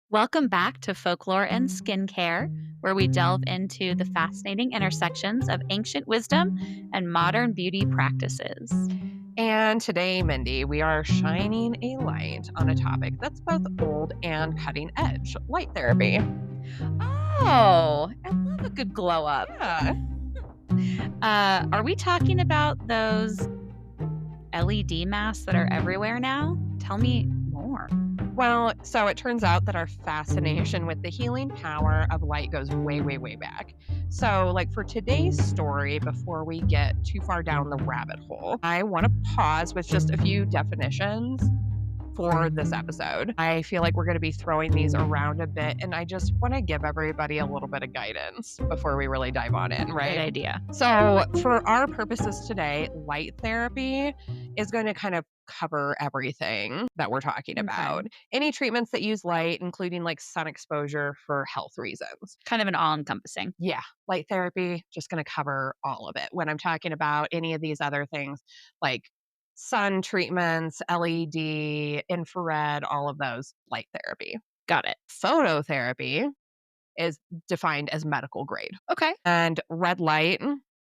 Welcome back to Folklore and Skincare, where we delve into the fascinating intersections of ancient wisdom and modern beauty practices. And today, Mindy, we are shining a light on a topic that's both old and cutting edge light therapy. Oh, I love a good glow up. Yeah. Are we talking about those LED masks that are everywhere now? Tell me more. Well, so it turns out that our fascination with the healing power of light goes way, way, way back. So, like for today's story, before we get too far down the rabbit hole, I want to pause with just a few definitions for this episode. I feel like we're going to be throwing these around a bit, and I just want to give everybody a little bit of guidance before we really dive on in, Good right? idea. So, for our purposes today, light therapy is going to kind of cover everything that we're talking about. Okay. Any treatments that use light, including like sun exposure for health reasons. Kind of an all encompassing. Yeah, light therapy, just going to cover all of it. When I'm talking about any of these other things like sun treatments, LED, infrared, all of those, light therapy. Got it. Phototherapy is defined as medical grade. Okay. And red light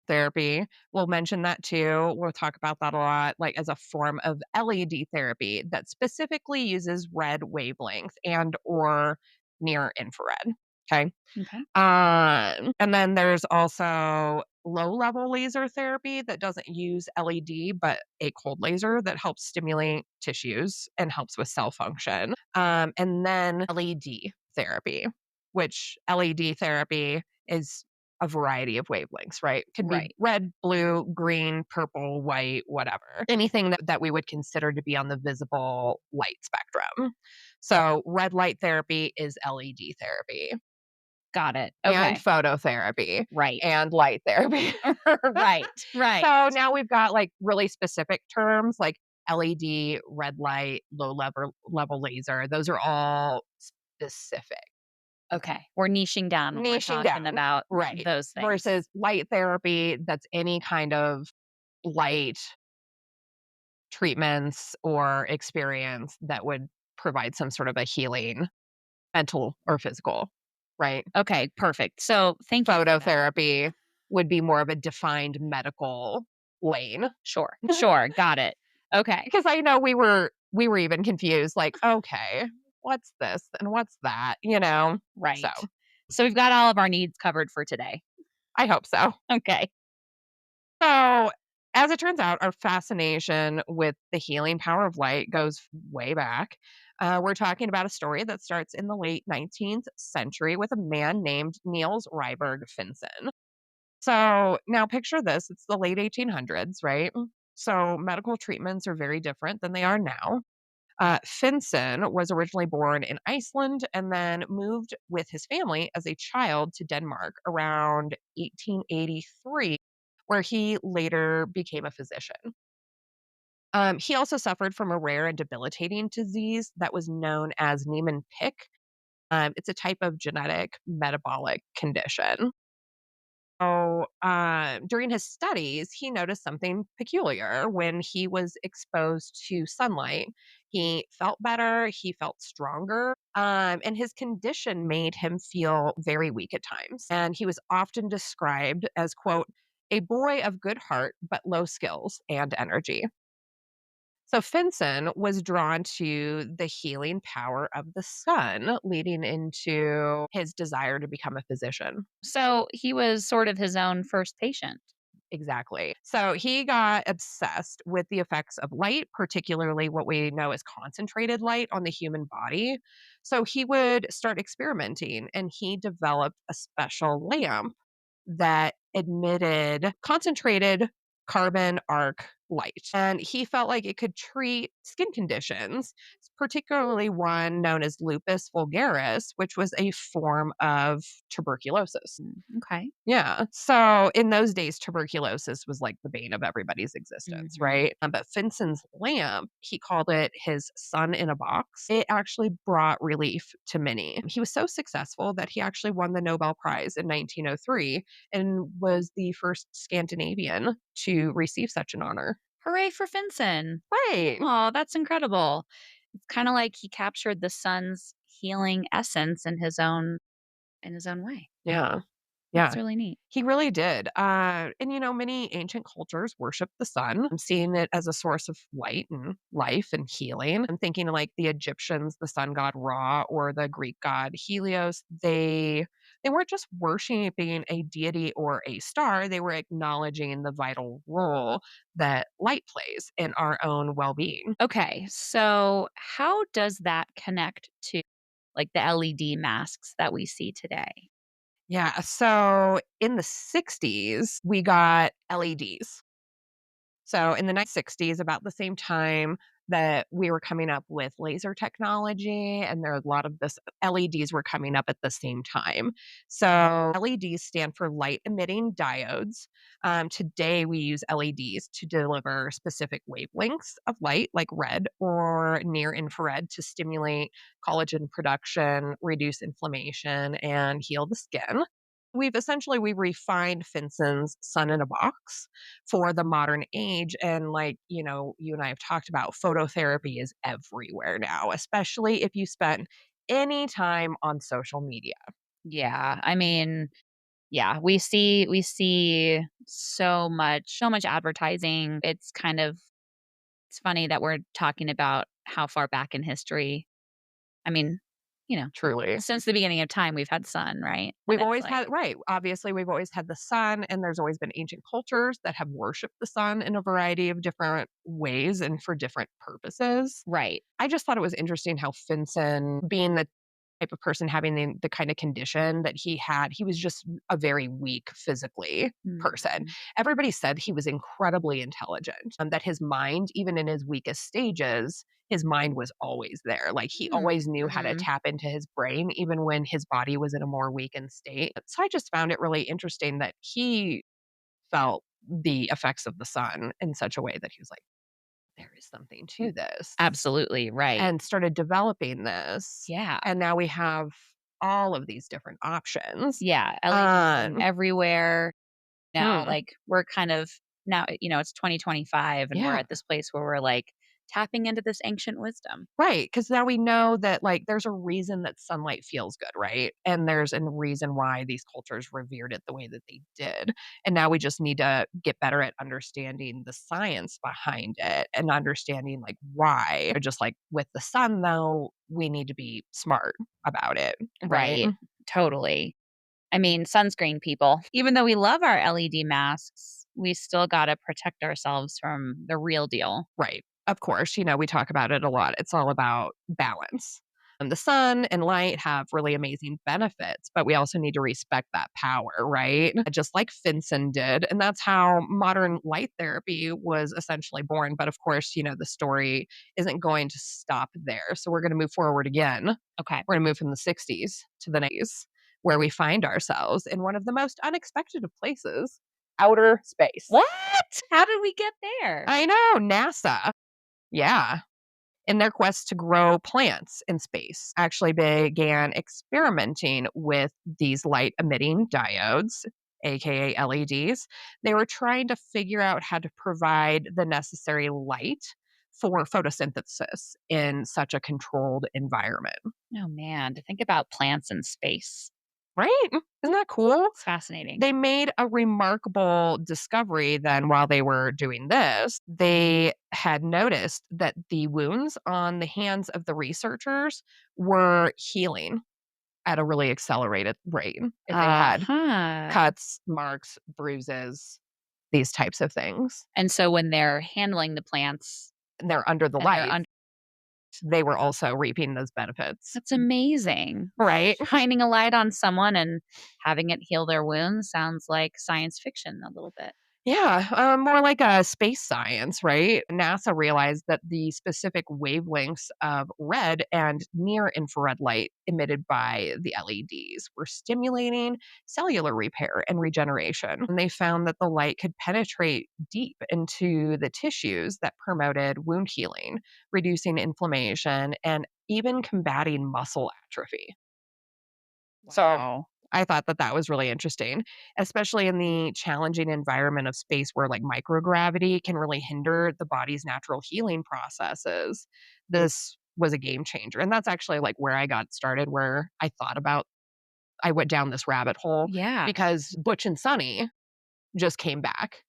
therapy, we'll mention that too. We'll talk about that a lot, like as a form of LED therapy that specifically uses red wavelength and or near infrared. Okay. Okay. And then there's also low level laser therapy that doesn't use LED, but a cold laser that helps stimulate tissues and helps with cell function. And then LED therapy, which LED therapy is a variety of wavelengths, right? Could be Right. red, blue, green, purple, white, whatever. Anything that we would consider to be on the visible light spectrum. So, red light therapy is LED therapy Got it. and Okay. phototherapy Right. and light therapy. Right. Right. So now we've got like really specific terms like LED, red light, low level laser. Those are all specific. Okay. We're niching down when we're Niching talking down. about Right. those things. Versus light therapy, that's any kind of light treatments or experience that would provide some sort of a healing, mental or physical, right? Okay, perfect. So thank you for that. Phototherapy would be more of a defined medical lane. Sure. Sure. Got it. Okay. Because I know we were even confused, like, "Okay, what's this and what's that?" You know? So, Right. So we've got all of our needs covered for today. I hope so. Okay. So, as it turns out, our fascination with the healing power of light goes way back. We're talking about a story that starts in the late 19th century with a man named Niels Ryberg Finsen. So now picture this, it's the late 1800s, right? So medical treatments are very different than they are now. Finsen was originally born in Iceland and then moved with his family as a child to Denmark around 1883, where he later became a physician. He also suffered from a rare and debilitating disease that was known as Niemann-Pick. It's a type of genetic metabolic condition. So, during his studies, he noticed something peculiar when he was exposed to sunlight. He felt better, he felt stronger, and his condition made him feel very weak at times. And he was often described as, quote, a boy of good heart, but low skills and energy. So Finson was drawn to the healing power of the sun, leading into his desire to become a physician. So he was sort of his own first patient. Exactly. So he got obsessed with the effects of light, particularly what we know as concentrated light on the human body. So he would start experimenting and he developed a special lamp that emitted concentrated carbon arc light. And he felt like it could treat skin conditions, particularly one known as lupus vulgaris, which was a form of tuberculosis. Okay. Yeah. So in those days, tuberculosis was like the bane of everybody's existence, Mhm. right? But Finsen's lamp, he called it his sun in a box. It actually brought relief to many. He was so successful that he actually won the Nobel Prize in 1903 and was the first Scandinavian to receive such an honor. Hooray for Finson. Right. Oh, that's incredible. It's kind of like he captured the sun's healing essence in his own way. Yeah. That's Yeah. really neat. He really did. And many ancient cultures worship the sun, seeing it as a source of light and life and healing. I'm thinking like the Egyptians, the sun god Ra, or the Greek god Helios. They weren't just worshiping a deity or a star, they were acknowledging the vital role that light plays in our own well-being. Okay, so how does that connect to like the LED masks that we see today? Yeah, so in the 60s, we got LEDs. So in the 60s, about the same time that we were coming up with laser technology, and there are a lot of this LEDs were coming up at the same time. So LEDs stand for light emitting diodes. Today, we use LEDs to deliver specific wavelengths of light, like red or near infrared, to stimulate collagen production, reduce inflammation, and heal the skin. We've refined Finsen's sun in a box for the modern age. And you and I have talked about phototherapy is everywhere now, especially if you spend any time on social media. Yeah, I mean, yeah, we see so much advertising. It's funny that we're talking about how far back in history. I mean, you know, Truly. since the beginning of time we've had sun, right? And We've it's always like had, right. Obviously, we've always had the sun, and there's always been ancient cultures that have worshiped the sun in a variety of different ways and for different purposes. right. I just thought it was interesting how Finsen, being the type of person having the kind of condition that he had, he was just a very weak physically person. Mhm. Everybody said he was incredibly intelligent, that his mind, even in his weakest stages, his mind was always there. Like he Mm, always knew how to mhm. tap into his brain, even when his body was in a more weakened state. So I just found it really interesting that he felt the effects of the sun in such a way that he was like, there is something to this, Absolutely, right. and started developing this. Yeah. And now we have all of these different options. Yeah, LEDs being Um, everywhere now, hmm, like, we're kind of now, it's 2025 and we're yeah, at this place where we're, like, tapping into this ancient wisdom. right. Because now we know that there's a reason that sunlight feels good, right? And there's a reason why these cultures revered it the way that they did. And now we just need to get better at understanding the science behind it and understanding why. Just like with the sun, though, we need to be smart about it, right? Right, totally. I mean, sunscreen, people. Even though we love our LED masks, we still gotta protect ourselves from the real deal. Right. Of course, we talk about it a lot. It's all about balance. And the sun and light have really amazing benefits, but we also need to respect that power, right? Just like Finson did. And that's how modern light therapy was essentially born. But of course, the story isn't going to stop there. So we're going to move forward again. Okay. We're going to move from the 60s to the 90s, where we find ourselves in one of the most unexpected of places, outer space. What? How did we get there? I know, NASA. Yeah. In their quest to grow plants in space, actually began experimenting with these light emitting diodes, aka LEDs. They were trying to figure out how to provide the necessary light for photosynthesis in such a controlled environment. Oh, man, to think about plants in space. Right? Isn't that cool? It's fascinating. They made a remarkable discovery then while they were doing this. They had noticed that the wounds on the hands of the researchers were healing at a really accelerated rate. If they had Uh-huh. cuts, marks, bruises, these types of things, And so when they're handling the plants and they're under the and they're light, they were also reaping those benefits. that's amazing. Right? Shining a light on someone and having it heal their wounds sounds like science fiction a little bit. Yeah, more like a space science, right? NASA realized that the specific wavelengths of red and near infrared light emitted by the LEDs were stimulating cellular repair and regeneration. And they found that the light could penetrate deep into the tissues that promoted wound healing, reducing inflammation, and even combating muscle atrophy. So Wow. I thought that that was really interesting, especially in the challenging environment of space where microgravity can really hinder the body's natural healing processes. This was a game changer, and that's actually, like, where I got started, where I went down this rabbit hole Yeah. because Butch and Sunny just came back.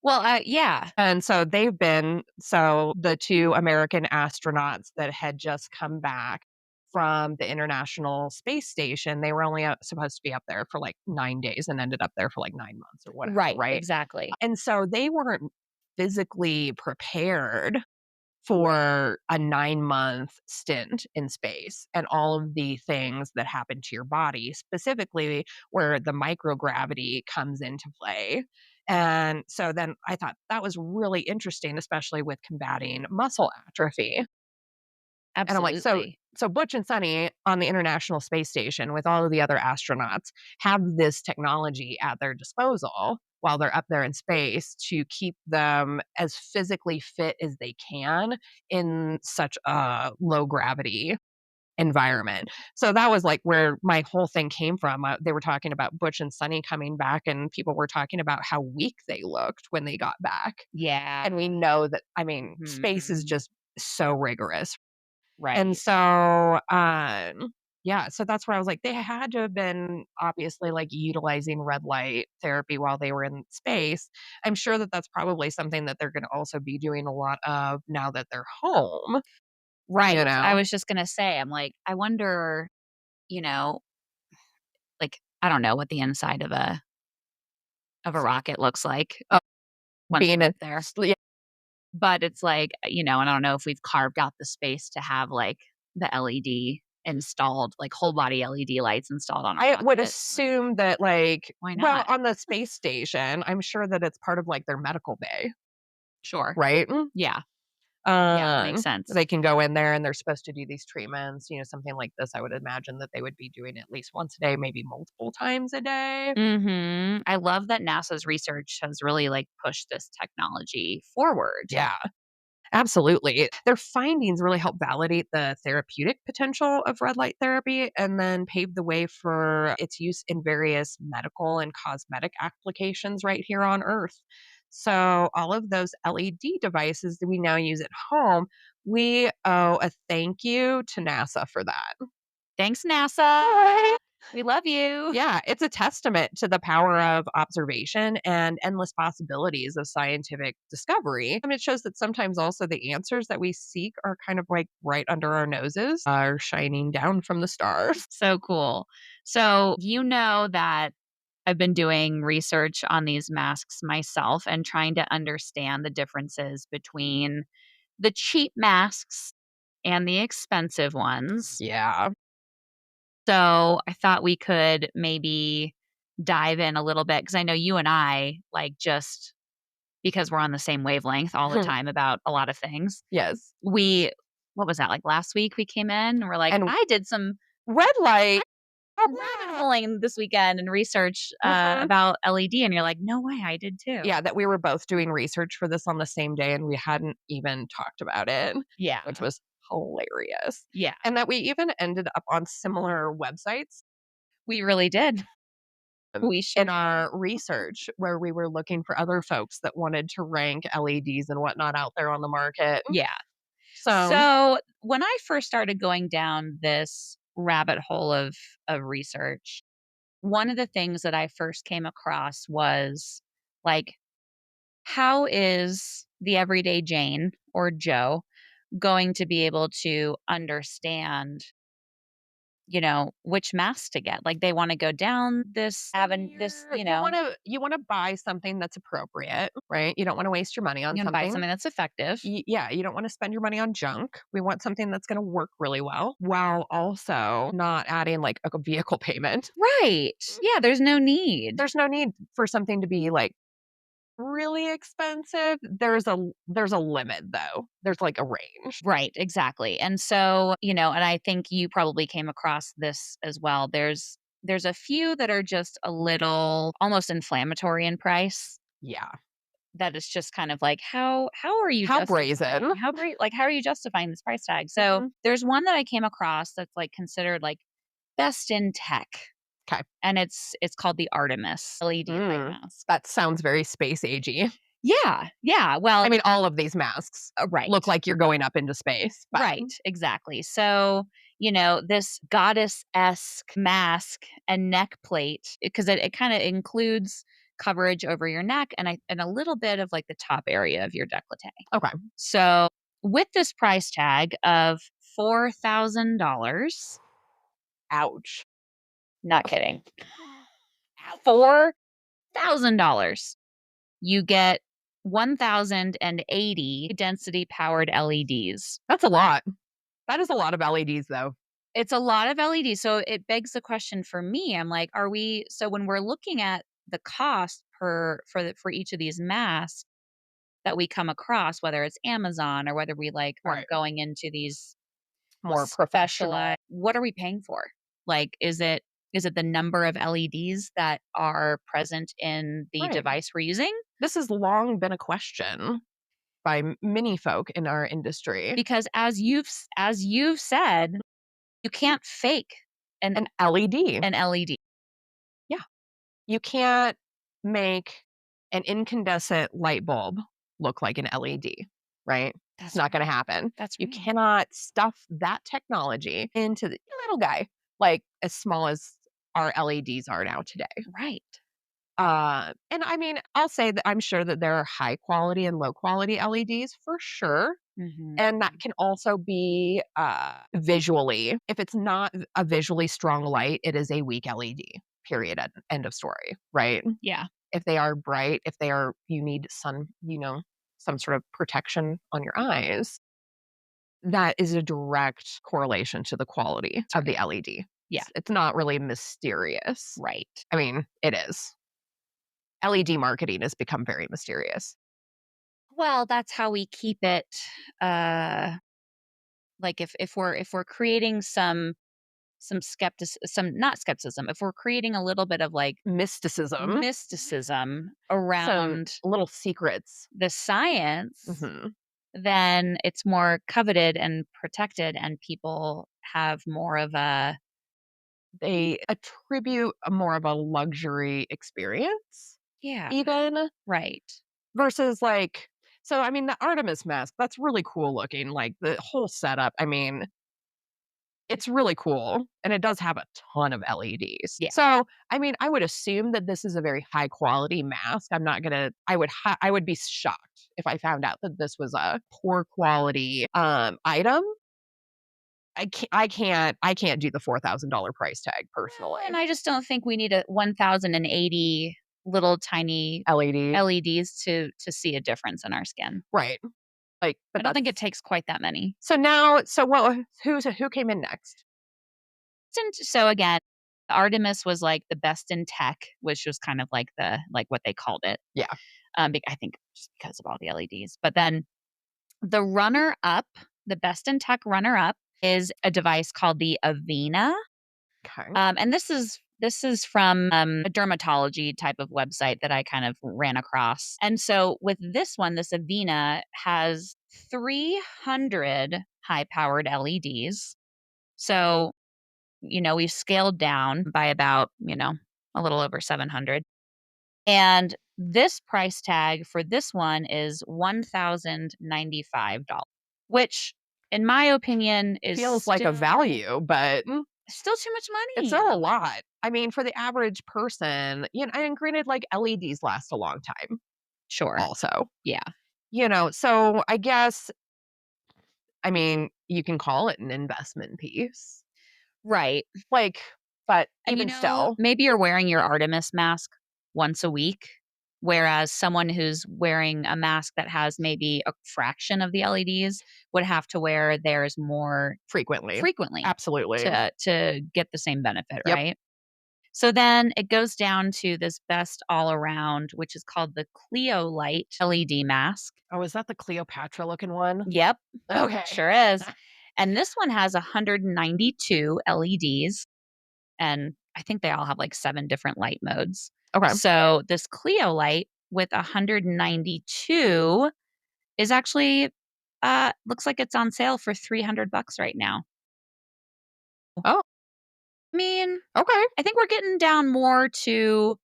Well, yeah. And so the 2 American astronauts that had just come back from the International Space Station, they were only supposed to be up there for like 9 days and ended up there for like 9 months or whatever, Right, right? exactly. And so they weren't physically prepared for a 9-month stint in space and all of the things that happen to your body, specifically where the microgravity comes into play. And so then I thought that was really interesting, especially with combating muscle atrophy. And I'm like, Absolutely. so Butch and Sunny on the International Space Station with all of the other astronauts have this technology at their disposal while they're up there in space to keep them as physically fit as they can in such a low gravity environment. So that was like where my whole thing came from. They were talking about Butch and Sunny coming back, and people were talking about how weak they looked when they got back. Yeah. And we know that, I mean, space is Mhm. just so rigorous. And Right. so, yeah, so that's where I was like, they had to have been obviously like utilizing red light therapy while they were in space. I'm sure that that's probably something that they're going to also be doing a lot of now that they're home, you Right. I know? was just gonna say, I'm like, I wonder, you know, like, I don't know what the inside of a rocket looks like Uh, once being we're a, up there. yeah, But it's like, and I don't know if we've carved out the space to have, like, the LED installed, like, whole body LED lights installed on a I would rocket. assume that like, Why well, not? on the space station, I'm sure that it's part of like their medical bay, Sure. right? Yeah. Yeah, makes sense. They can go in there and they're supposed to do these treatments, something like this. I would imagine that they would be doing at least once a day, maybe multiple times a day. Mhm. I love that NASA's research has really, like, pushed this technology forward. Yeah, absolutely. Their findings really help validate the therapeutic potential of red light therapy and then pave the way for its use in various medical and cosmetic applications right here on Earth. So, all of those LED devices that we now use at home, we owe a thank you to NASA for that. Thanks, NASA. Right. We love you. Yeah, it's a testament to the power of observation and endless possibilities of scientific discovery. And it shows that sometimes also the answers that we seek are kind of like right under our noses, are shining down from the stars. So cool. So, you know that I've been doing research on these masks myself and trying to understand the differences between the cheap masks and the expensive ones. Yeah. So, I thought we could maybe dive in a little bit because I know you and I, like, just because we're on the same wavelength all the time about a lot of things. Yes. We what was that, like, last week we came in and we're like, And "I did some red light. rabbit holing this weekend and research, Mhm. about LED," and you're like, "No way, I did too." Yeah, that we were both doing research for this on the same day and we hadn't even talked about it, Yeah. which was hilarious. Yeah, And that we even ended up on similar websites we really did. We sure in our research where we were looking for other folks that wanted to rank LEDs and whatnot out there on the market. yeah. So, So, when I first started going down this rabbit hole of research, one of the things that I first came across was, like, how is the everyday Jane or Joe going to be able to understand, which mask to get? Like, they wanna go down this aven this, you wanna buy something that's appropriate, right? You don't wanna waste your money on you wanna buy something. something that's effective. Yeah, you don't wanna spend your money on junk. We want something that's gonna work really well while also not adding, like, a vehicle payment. Right. Yeah, there's no need. There's no need for something to be, like, really expensive. There's a limit, though. There's, like, a range. Right, exactly. And so, and I think you probably came across this as well. There's a few that are just a little almost inflammatory in price. Yeah. That is just kind of like, how are you How justifying brazen. how are you justifying this price tag? So, Mhm. there's one that I came across that's, like, considered, like, best in tech, 'Kay. and it's called the Artemis LED eye mask. That sounds very space agey. Yeah, yeah, I well, mean, all of these masks right. look like you're going up into space, but Right, exactly. So, this goddess-esque mask and neck plate, because it kind of includes coverage over your neck and a little bit of like the top area of your décolleté. okay. So, with this price tag of $4,000, Ouch. not kidding, Ouch. $4,000, you get 1,080 density powered LEDs. That's a lot. That is a lot of LEDs, though. It's a lot of LEDs, so it begs the question for me, I'm like, are we so when we're looking at the cost for each of these masks that we come across, whether it's Amazon or whether we, like, are Right. going into these More professional. specialized what are we paying for? Like, is it the number of LEDs that are present in the Right. device we're using? This has long been a question by many folk in our industry. Because as you've said, you can't fake an An LED. an LED. Yeah. You can't make an incandescent light bulb look like an LED, right? It's That's not going to happen. that's You right. cannot stuff that technology into the little guy, like as small as our LEDs are now today. Right. And I mean, I'll say that I'm sure that there are high quality and low quality LEDs for sure. Mhm. And that can also be visually, if it's not a visually strong light, it is a weak LED, period. End of story, right? Yeah. If they are bright, if they are, you need some sort of protection on your eyes, that is a direct correlation to the quality That's of the right. LED. Yeah. It's not really mysterious. Right. I mean, it is. LED marketing has become very mysterious. Well, that's how we keep it, uh, like, if we're creating some not skepticism, if we're creating a little bit of, like, Mysticism, mysticism some around little secrets. the science, Mhm. then it's more coveted and protected, and people have more of a They attribute a more of a luxury experience yeah, even right. versus like so I mean the Artemis mask, that's really cool looking, like the whole setup. I mean, it's really cool and it does have a ton of LEDs. Yeah. So, I mean, I would assume that this is a very high quality mask. I'm not going to I would be shocked if I found out that this was a poor quality item. I can't do the $4,000 price tag Well, personally. and I just don't think we need a 1,080 little tiny LED, LEDs to see a difference in our skin. right. Like, I but don't think it that's takes quite that many. so now, so what, who came in next? So again, Artemis was like the best in tech, which was kind of like what they called it. Yeah. I think just because of all the LEDs. But then the runner up, the best in tech runner up is a device called the Avena. Okay. And this is from a dermatology type of website that I kind of ran across. And so with this one, this Avena has 300 high powered LEDs. So, we've scaled down by about, a little over 700. And this price tag for this one is $1,095, which in my opinion is Feels like a value, but still too much it's money. still a lot. I mean, for the average person, and granted, like LEDs last a long time Sure. also, Yeah. so I guess, I mean, you can call it an investment piece. Right. Like, but And even still, maybe you're wearing your Artemis mask once a week, whereas someone who's wearing a mask that has maybe a fraction of the LEDs would have to wear theirs more frequently. frequently Absolutely. to get the same benefit, Yep. right? So then it goes down to this best all around, which is called the Clio Light LED mask. Oh, is that the Cleopatra looking one? Yep, Okay. sure is. And this one has 192 LEDs, and I think they all have like 7 different light modes. Okay. So this Clio light with 192 is actually looks like it's on sale for 300 bucks right now. Oh, I mean, okay. I think we're getting down more to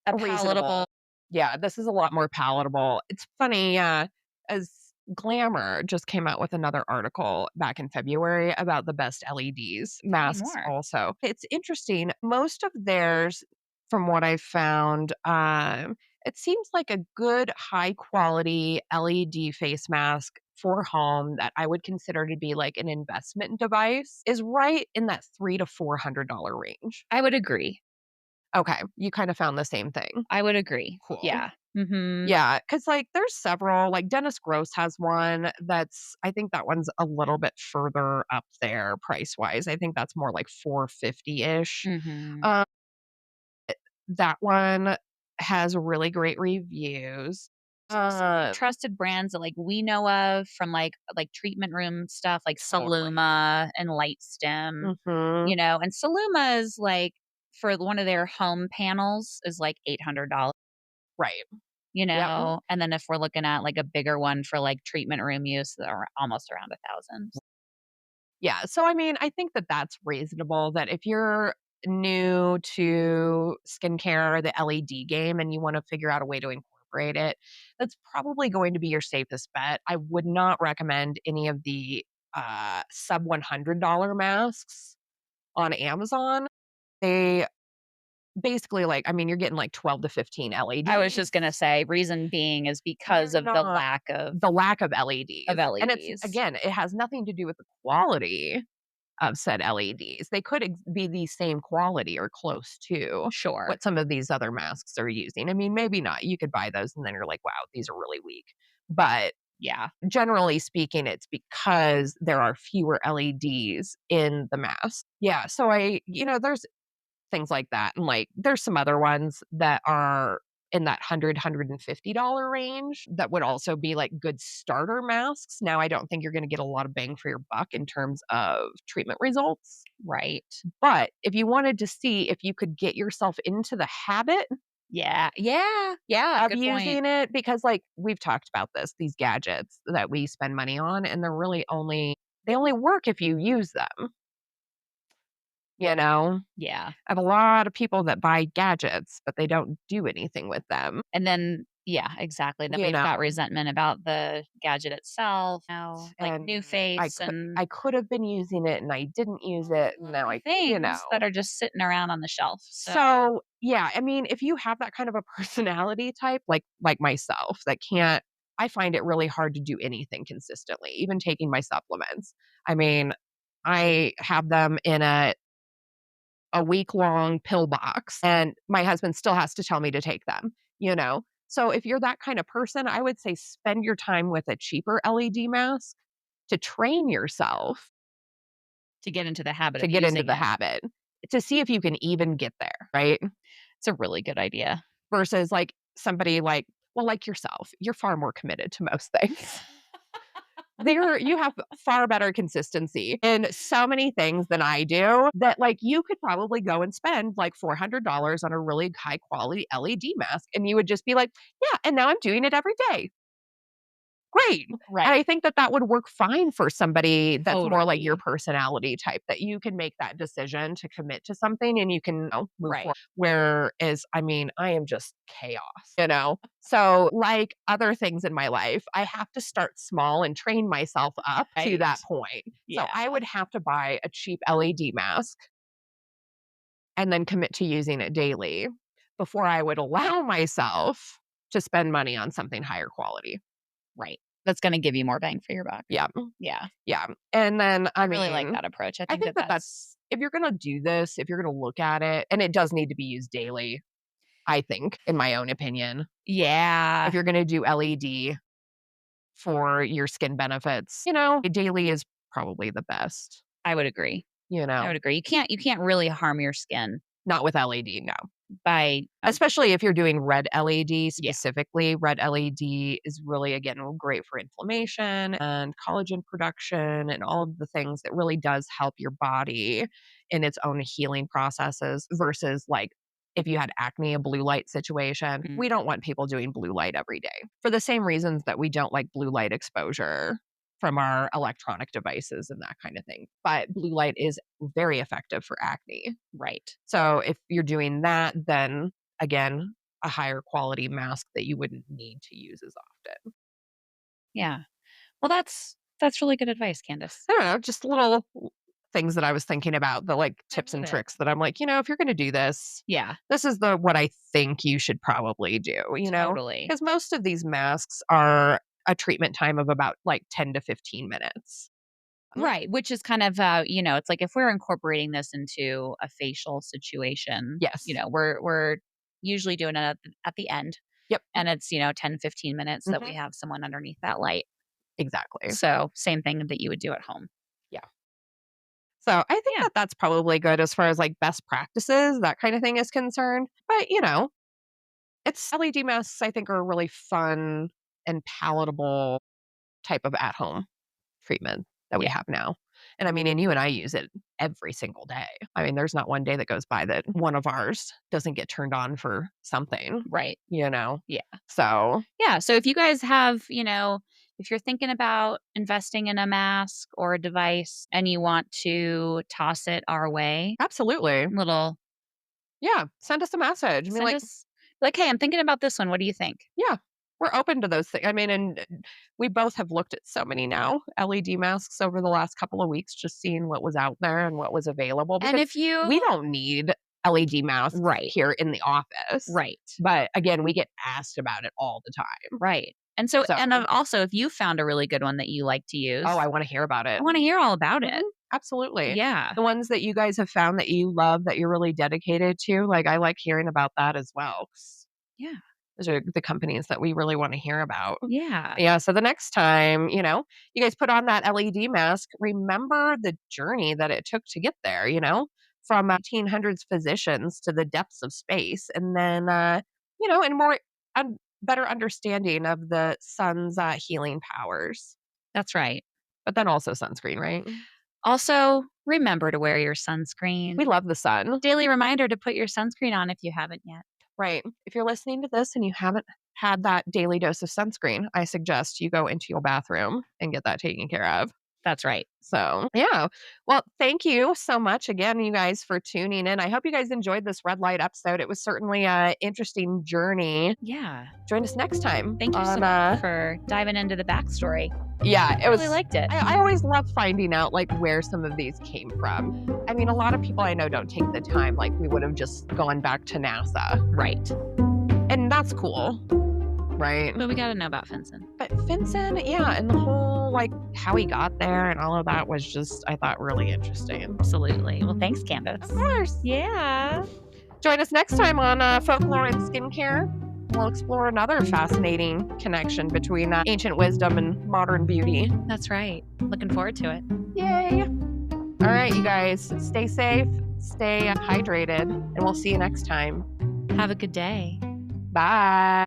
a palatable Reasonable. Yeah, this is a lot more palatable. It's funny, as Glamour just came out with another article back in February about the best LEDs, Tell me masks more. also. It's interesting. Most of theirs, from what I found, it seems like a good high quality LED face mask for home that I would consider to be like an investment device is right in that $300 to $400 range. I would agree. Okay, you kind of found the same thing. I would agree. Cool. Yeah. Mhm. Yeah, because like, there's several, like, Dennis Gross has one that's I think that one's a little bit further up there price-wise. I think that's more like 450-ish. Mhm. Um, that one has really great reviews. Some Um trusted brands that, like, we know of from, like, treatment room stuff, like Totally. Soluma and Lightstim, Mhm. and Soluma is, like, for one of their home panels is, like, $800, Right. you Yep. know, and then if we're looking at, like, a bigger one for, like, treatment room use, they're almost around 1,000. Yeah, so I mean, I think that that's reasonable that if you're new to skincare, the LED game, and you wanna figure out a way to incorporate it, that's probably going to be your safest bet. I would not recommend any of the, sub $100 masks on Amazon. They basically, like I mean, you're getting, like, 12 to 15 I was just gonna LEDs. say, reason being is because They're of the not lack of the lack of LEDs, and it's LEDs. again, it has nothing to do with the quality of said LEDs. They could be the same quality or close to Sure. what some of these other masks are using. I mean, maybe not. You could buy those and then you're like, wow, these are really weak. But Yeah. generally speaking, it's because there are fewer LEDs in the mask. Yeah. So there's things like that. And like, there's some other ones that are in that $150 range that would also be like good starter masks. Now, I don't think you're going to get a lot of bang for your buck in terms of treatment results. Right. But if you wanted to see if you could get yourself into the habit Yeah. Yeah. Yeah, of good point. using it, because like we've talked about this, these gadgets that we spend money on, and they only work if you use them, you know? Yeah. I have a lot of people that buy gadgets, but they don't do anything with them, And then yeah, exactly. Then you we've know? got resentment about the gadget itself, like And new face and I could have been using it and I didn't use it, and now things that are just sitting around on the shelf. So, So, yeah, I mean, if you have that kind of a personality type, like myself, that can't I find it really hard to do anything consistently, even taking my supplements. I mean, I have them in a week-long pill box, and my husband still has to tell me to take them, you know? So, if you're that kind of person, I would say spend your time with a cheaper LED mask to train yourself to get into the habit to of get into using the it, habit, to see if you can even get there, right? it's a really good idea. Versus, like, somebody like well, like yourself, you're far more committed to most things. You have far better consistency in so many things than I do that, like, you could probably go and spend, like, $400 on a really high quality LED mask, and you would just be like, "Yeah, and now I'm doing it every day." Great. And I Right. think that that would work fine for somebody that's more like your Totally. personality type, that you can make that decision to commit to something and you can, move Right. forward. Whereas, I mean, I am just chaos, you know? So, like other things in my life, I have to start small and train myself up to Right. that point. So, Yeah. I would have to buy a cheap LED mask and then commit to using it daily before I would allow myself to spend money on something higher quality. Right. That's gonna give you more bang for your buck. Yeah. Yeah. Yeah, and then, I I really like mean, that approach. I I think think that that that's that's if you're gonna do this, if you're gonna look at it, and it does need to be used daily, I think, in my own opinion. If yeah, you're gonna do LED for your skin benefits, daily is probably the best, I would agree. you I know? would agree. You can't really harm your skin Not with LED, no. by Especially if you're doing red LED yeah. specifically. Red LED is really, again, great for inflammation and collagen production and all of the things that really does help your body in its own healing processes versus like if you had acne, a blue light situation. Mm, We don't want people doing blue light every day for the same reasons that we don't like blue light exposure from our electronic devices and that kind of thing. But blue light is very effective for acne. right. So if you're doing that, then again, a higher quality mask that you wouldn't need to use as often. Yeah. Well, that's really good advice, Candace. I don't know, just little things that I was thinking about, the, like, I tips love and it. tricks that I'm like, if you're gonna do this, Yeah, this is the what I think you should probably do, totally. because most of these masks are a treatment time of about, like, 10 to 15 minutes. Right, which is kind of, it's like if we're incorporating this into a facial situation, Yes. we're usually doing it at the end, Yep. and it's, 10, 15 minutes that we Mhm. have someone underneath that light. Exactly. So, same thing that you would do at home. Yeah. So, I think Yeah, that that's probably good as far as, like, best practices, that kinda thing is concerned, but, it's LED masks, I think, are a really fun and palatable type of at-home treatment that we yeah, have now. And I mean, and you and I use it every single day. I mean, there's not one day that goes by that one of ours doesn't get turned on for something, right. you know? Yeah. So, Yeah, so if you guys have, if you're thinking about investing in a mask or a device and you want to toss it our way, absolutely. little Yeah. Send us a message. I mean, send like, us like, "Hey, I'm thinking about this one. What do you think?" yeah, we're open to those things. I mean, and we both have looked at so many now LED masks over the last couple of weeks, just seeing what was out there and what was available And because if you we don't need LED masks Right, here in the office. right, But again, we get asked about it all the time. right. And so So, and, also, if you found a really good one that you like to oh, use, I want to hear about I it. wanna hear all about Mhm. it. Absolutely. Yeah, The ones that you guys have found that you love, that you're really dedicated to, like, I like hearing about that as well. 'Cause yeah, those are the companies that we really want to hear about. yeah. Yeah, so the next time, you guys put on that LED mask, remember the journey that it took to get there, from 1800s physicians to the depths of space. And then, and more, better understanding of the sun's healing powers, That's right. but then also sunscreen, right? Also, remember to wear your We sunscreen. love the sun. Daily reminder to put your sunscreen on if you haven't yet. Right. If you're listening to this and you haven't had that daily dose of sunscreen, I suggest you go into your bathroom and get that taken care of. That's right. So, yeah. Well, thank you so much again, you guys, for tuning in. I hope you guys enjoyed this red light episode. It was certainly a interesting journey. Yeah. Join us next time Thank you so on, much for diving into the backstory. yeah, I it really was. liked it. I always love finding out like where some of these came from. I mean, a lot of people I know don't take the time, like we would have just gone back to NASA, Right. and that's cool, right? But we got to know about Finsen. But Finsen, yeah, and the whole like how he got there and all of that was just, I thought, really interesting. Absolutely. Well, thanks, Candace. Of course. Yeah. Join us next time on Folklore and Skincare. We'll explore another fascinating connection between ancient wisdom and modern beauty. That's right. Looking forward to it. Yay! All right, you guys, stay safe, stay hydrated, and we'll see you next time. Have a good day. Bye.